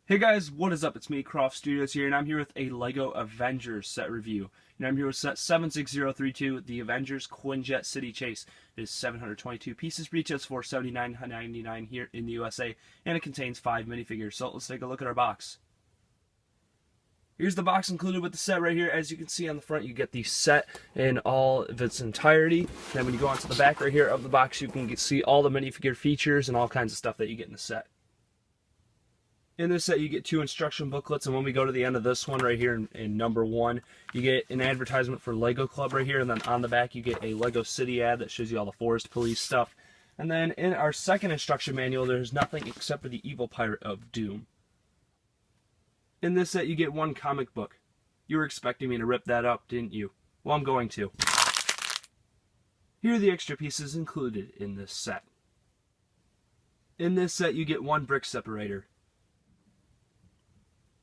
Hey guys, what is up? It's me, Croft Studios here, and I'm here with a LEGO Avengers set review. And I'm here with set 76032, the Avengers Quinjet City Chase. It is 722 pieces, retails for $79.99 here in the USA, and it contains 5 minifigures. So let's take a look at our box. Here's the box included with the set right here. As you can see on the front, you get the set in all of its entirety. Then when you go onto the back right here of the box, you can see all the minifigure features and all kinds of stuff that you get in the set. In this set, you get 2 instruction booklets, and when we go to the end of this one right here in number 1, you get an advertisement for Lego Club right here, and then on the back you get a Lego City ad that shows you all the Forest Police stuff. And then in our second instruction manual, there's nothing except for the evil pirate of Doom. In this set, you get 1 comic book. You were expecting me to rip that up, didn't you? Well, I'm going to. Here are the extra pieces included in this set. In this set, you get 1 brick separator.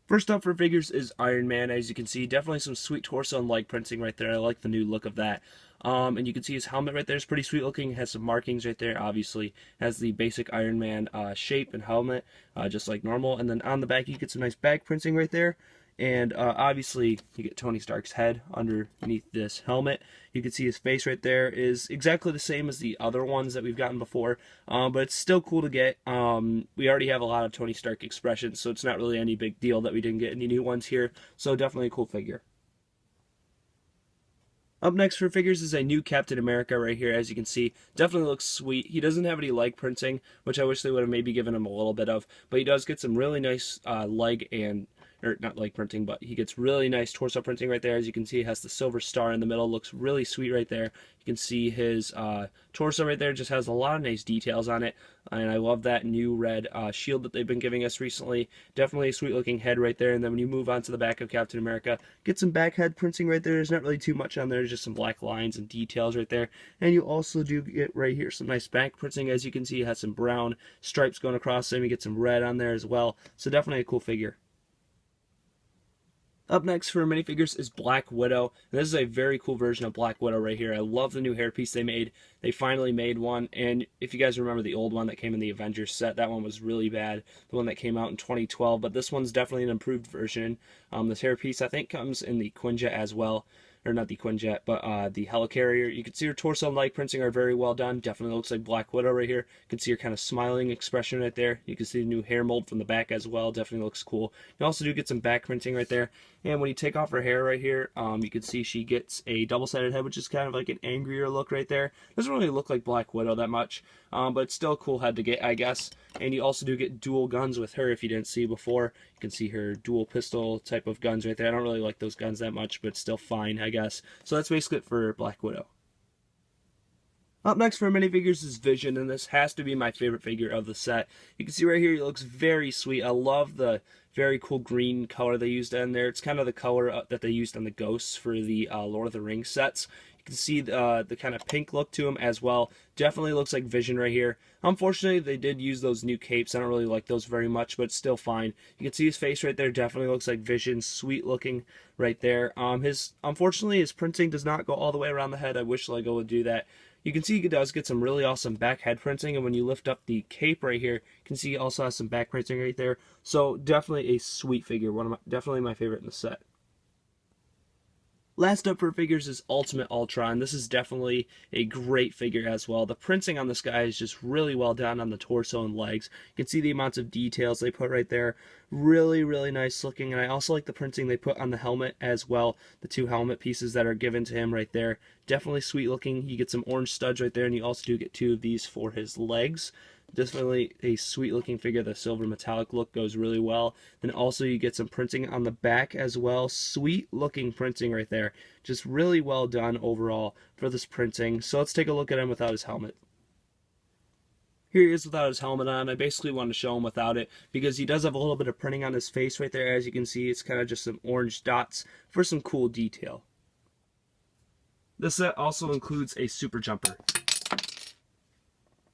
First up for figures is Iron Man. As you can see, definitely some sweet torso and leg printing right there. I like the new look of that. And you can see his helmet right there is pretty sweet looking. It has some markings right there, obviously. Has the basic Iron Man shape and helmet, just like normal. And then on the back, you get some nice back printing right there. And obviously, you get Tony Stark's head underneath this helmet. You can see his face right there is exactly the same as the other ones that we've gotten before. But it's still cool to get. We already have a lot of Tony Stark expressions, so it's not really any big deal that we didn't get any new ones here. So definitely a cool figure. Up next for figures is a new Captain America right here. As you can see, definitely looks sweet. He doesn't have any leg printing, which I wish they would have maybe given him a little bit of. But he does get some really nice leg and... or not leg printing, but he gets really nice torso printing right there. As you can see, it has the silver star in the middle. Looks really sweet right there. You can see his torso right there just has a lot of nice details on it. And I love that new red shield that they've been giving us recently. Definitely a sweet looking head right there. And then when you move on to the back of Captain America, get some back head printing right there. There's not really too much on there. There's just some black lines and details right there. And you also do get right here some nice back printing. As you can see, it has some brown stripes going across them. You get some red on there as well. So definitely a cool figure. Up next for minifigures is Black Widow. And this is a very cool version of Black Widow right here. I love the new hairpiece they made. They finally made one. And if you guys remember the old one that came in the Avengers set, that one was really bad. The one that came out in 2012. But this one's definitely an improved version. This hairpiece I think comes in the Quinjet as well. Or not the Quinjet, but the helicarrier. You can see her torso and leg printing are very well done. Definitely looks like Black Widow right here. You can see her kind of smiling expression right there. You can see the new hair mold from the back as well. Definitely looks cool. You also do get some back printing right there. And when you take off her hair right here, you can see she gets a double-sided head, which is kind of like an angrier look right there. Doesn't really look like Black Widow that much, but it's still a cool head to get, I guess. And you also do get dual guns with her if you didn't see before. You can see her dual pistol type of guns right there. I don't really like those guns that much, but it's still fine, I guess. So that's basically it for Black Widow. Up next for minifigures is Vision, and this has to be my favorite figure of the set. You can see right here, he looks very sweet. I love the very cool green color they used in there. It's kind of the color that they used on the ghosts for the Lord of the Rings sets. You can see the kind of pink look to him as well. Definitely looks like Vision right here. Unfortunately, they did use those new capes. I don't really like those very much, but it's still fine. You can see his face right there. Definitely looks like Vision. Sweet looking right there. Unfortunately, his printing does not go all the way around the head. I wish Lego would do that. You can see he does get some really awesome back head printing, and when you lift up the cape right here, you can see he also has some back printing right there. So definitely a sweet figure. Definitely my favorite in the set. Last up for figures is Ultimate Ultron. This is definitely a great figure as well. The printing on this guy is just really well done on the torso and legs. You can see the amounts of details they put right there. Really, really nice looking. And I also like the printing they put on the helmet as well. The 2 helmet pieces that are given to him right there. Definitely sweet looking. You get some orange studs right there, and you also do get 2 of these for his legs. Definitely a sweet looking figure. The silver metallic look goes really well. Then also you get some printing on the back as well. Sweet looking printing right there. Just really well done overall for this printing. So let's take a look at him without his helmet. Here he is without his helmet on. I basically wanted to show him without it because he does have a little bit of printing on his face right there. As you can see, it's kind of just some orange dots for some cool detail. This set also includes a super jumper.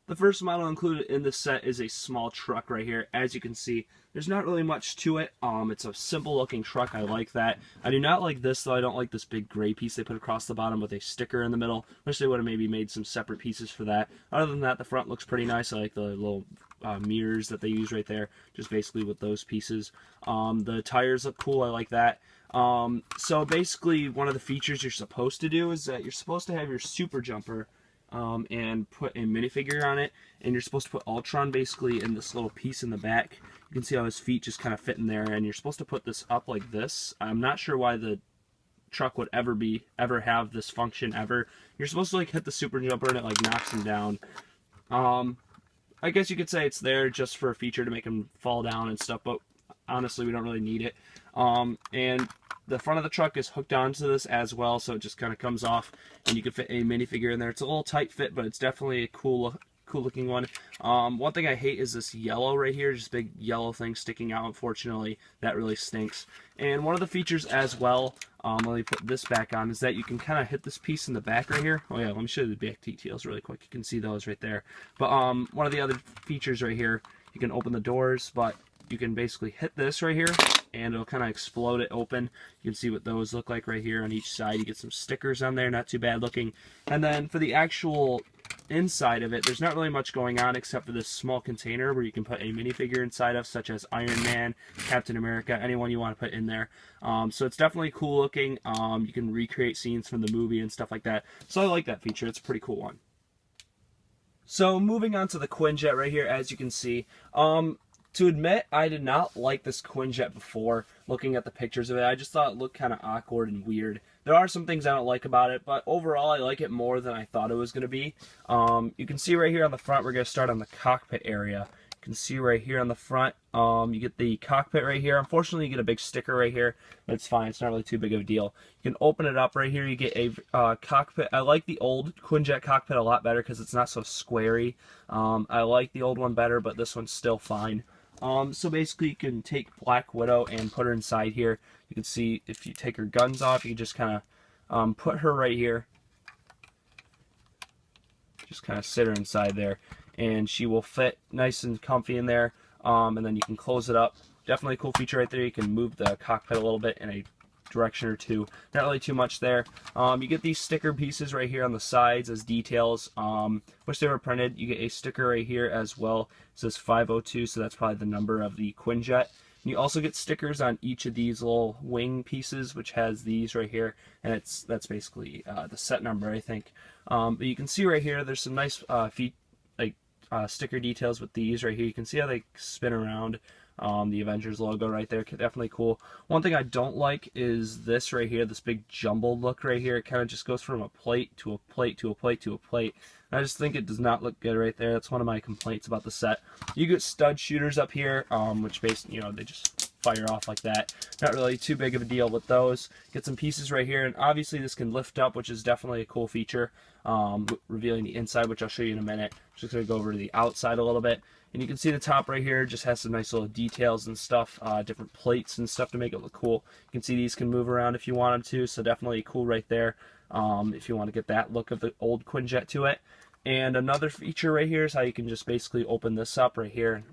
The first model included in this set is a small truck right here. As you can see, there's not really much to it. It's a simple looking truck. I like that. I do not like this though. I don't like this big gray piece they put across the bottom with a sticker in the middle. Wish they would have maybe made some separate pieces for that. Other than that, the front looks pretty nice. I like the little mirrors that they use right there, just basically with those pieces. The tires look cool, I like that. So basically one of the features you're supposed to do is that you're supposed to have your super jumper and put a minifigure on it, and you're supposed to put Ultron basically in this little piece in the back. You can see how his feet just kind of fit in there, and you're supposed to put this up like this. I'm not sure why the truck would ever have this function ever. You're supposed to like hit the super jumper and it like knocks him down. I guess you could say it's there just for a feature to make him fall down and stuff, but honestly we don't really need it. And the front of the truck is hooked onto this as well, so it just kind of comes off and you can fit a minifigure in there. It's a little tight fit, but it's definitely a cool looking one. One thing I hate is this yellow right here, just big yellow thing sticking out. Unfortunately, that really stinks. And one of the features as well, let me put this back on, is that you can kind of hit this piece in the back right here. Oh yeah, let me show you the back details really quick. You can see those right there. But one of the other features right here, you can open the doors, but you can basically hit this right here and it'll kind of explode it open. You can see what those look like right here on each side. You get some stickers on there, not too bad looking. And then for the actual inside of it, there's not really much going on except for this small container where you can put a minifigure inside of, such as Iron Man, Captain America, anyone you want to put in there. So it's definitely cool looking. You can recreate scenes from the movie and stuff like that. So I like that feature. It's a pretty cool one. So moving on to the Quinjet right here, as you can see. To admit, I did not like this Quinjet before looking at the pictures of it. I just thought it looked kind of awkward and weird. There are some things I don't like about it, but overall I like it more than I thought it was going to be. You can see right here on the front, we're going to start on the cockpit area. You can see right here on the front, you get the cockpit right here. Unfortunately, you get a big sticker right here, but it's fine. It's not really too big of a deal. You can open it up right here. You get a cockpit. I like the old Quinjet cockpit a lot better because it's not so squarey. I like the old one better, but this one's still fine. So basically you can take Black Widow and put her inside here. You can see if you take her guns off, you can just kind of put her right here. Just kind of sit her inside there, and she will fit nice and comfy in there. And then you can close it up. Definitely a cool feature right there. You can move the cockpit a little bit in a direction or two. Not really too much there. You get these sticker pieces right here on the sides as details. Wish they were printed. You get a sticker right here as well. It says 502, so that's probably the number of the Quinjet. And you also get stickers on each of these little wing pieces, which has these right here, and that's basically the set number, I think. But you can see right here, there's some nice sticker details with these right here. You can see how they spin around. The Avengers logo right there, definitely cool. One thing I don't like is this right here, this big jumbled look right here. It kind of just goes from a plate to a plate to a plate to a plate. And I just think it does not look good right there. That's one of my complaints about the set. You get stud shooters up here, which basically, they just fire off like that. Not really too big of a deal with those. Get some pieces right here, and obviously this can lift up, which is definitely a cool feature. Revealing the inside, which I'll show you in a minute. Just going to go over to the outside a little bit. And you can see the top right here just has some nice little details and stuff, different plates and stuff to make it look cool. You can see these can move around if you want them to, so definitely cool right there if you want to get that look of the old Quinjet to it. And another feature right here is how you can just basically open this up right here and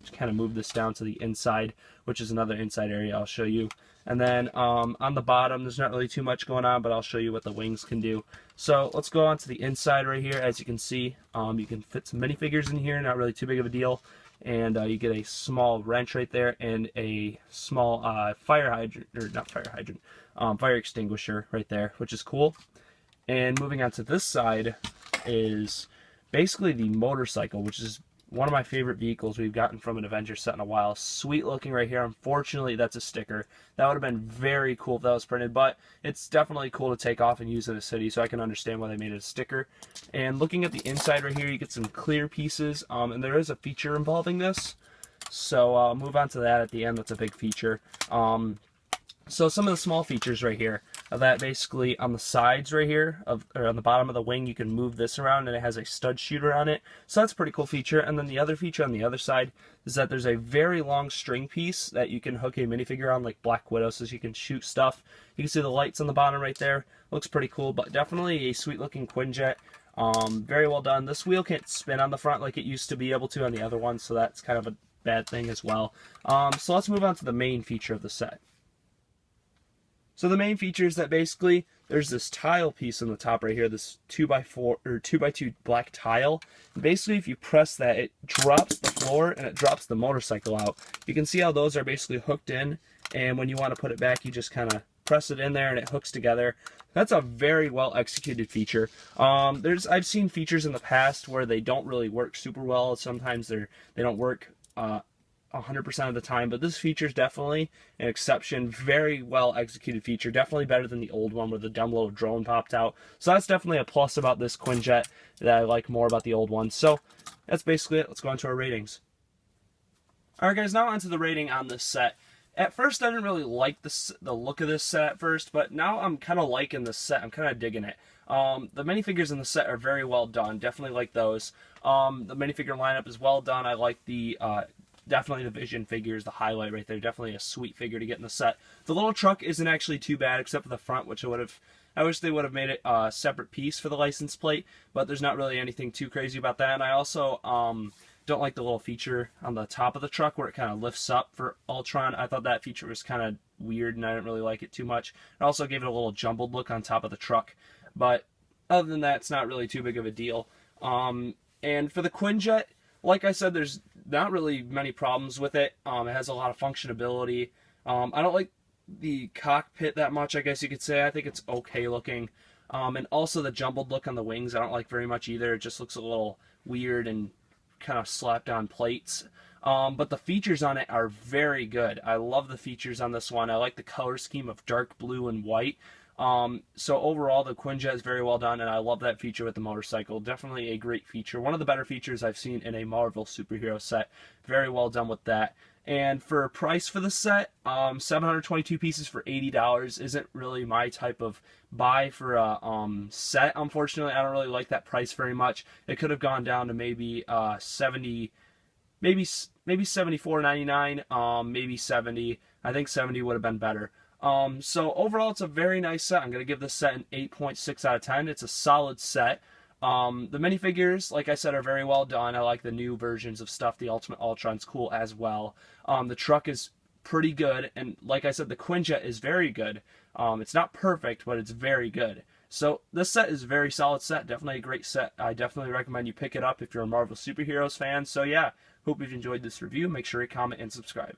just kind of move this down to the inside, which is another inside area I'll show you. And then on the bottom, there's not really too much going on, but I'll show you what the wings can do. So let's go on to the inside right here. As you can see, you can fit some minifigures in here, not really too big of a deal. And you get a small wrench right there and a small fire extinguisher right there, which is cool. And moving on to this side is basically the motorcycle, which is one of my favorite vehicles we've gotten from an Avengers set in a while. Sweet looking right here. Unfortunately, that's a sticker. That would have been very cool if that was printed, but it's definitely cool to take off and use in a city, so I can understand why they made it a sticker. And looking at the inside right here, you get some clear pieces, and there is a feature involving this. So I'll move on to that at the end. That's a big feature. So some of the small features right here are that basically on the sides right here, or on the bottom of the wing, you can move this around and it has a stud shooter on it. So that's a pretty cool feature. And then the other feature on the other side is that there's a very long string piece that you can hook a minifigure on, like Black Widow, so you can shoot stuff. You can see the lights on the bottom right there. Looks pretty cool, but definitely a sweet looking Quinjet. Very well done. This wheel can't spin on the front like it used to be able to on the other one, so that's kind of a bad thing as well. So let's move on to the main feature of the set. So the main feature is that basically there's this tile piece on the top right here, this 2x4 or 2x2 black tile. And basically, if you press that, it drops the floor and it drops the motorcycle out. You can see how those are basically hooked in, and when you want to put it back, you just kind of press it in there and it hooks together. That's a very well executed feature. I've seen features in the past where they don't really work super well. Sometimes they don't work 100% of the time, but this feature is definitely an exception. Very well executed feature, definitely better than the old one where the dumb little drone popped out. So that's definitely a plus about this Quinjet that I like more about the old one. So that's basically it. Let's go on to our ratings. Alright guys, now on to the rating on this set. At first I didn't really like the look of this set at first, but now I'm kind of liking this set. I'm kind of digging it. The minifigures in the set are very well done. Definitely like those. The minifigure lineup is well done. I like the definitely the Vision figure is the highlight right there. Definitely a sweet figure to get in the set. The little truck isn't actually too bad, except for the front, which I wish they would have made it a separate piece for the license plate, but there's not really anything too crazy about that. And I also don't like the little feature on the top of the truck where it kind of lifts up for Ultron. I thought that feature was kind of weird, and I didn't really like it too much. It also gave it a little jumbled look on top of the truck, but other than that, it's not really too big of a deal. And for the Quinjet, like I said, there's not really many problems with it. It has a lot of functionality. I don't like the cockpit that much, I guess you could say. I think it's okay looking. And also the jumbled look on the wings I don't like very much either. It just looks a little weird and kind of slapped on plates. But the features on it are very good. I love the features on this one. I like the color scheme of dark blue and white. So overall, the Quinjet is very well done, and I love that feature with the motorcycle. Definitely a great feature. One of the better features I've seen in a Marvel superhero set. Very well done with that. And for price for the set, 722 pieces for $80 isn't really my type of buy for a set. Unfortunately, I don't really like that price very much. It could have gone down to maybe 70, maybe $74.99, maybe 70. I think 70 would have been better. So overall, it's a very nice set. I'm going to give this set an 8.6 out of 10. It's a solid set. The minifigures, like I said, are very well done. I like the new versions of stuff. The Ultimate Ultron's cool as well. The truck is pretty good, and like I said, the Quinjet is very good. It's not perfect, but it's very good. So this set is a very solid set. Definitely a great set. I definitely recommend you pick it up if you're a Marvel Superheroes fan. So yeah, hope you've enjoyed this review. Make sure you comment and subscribe.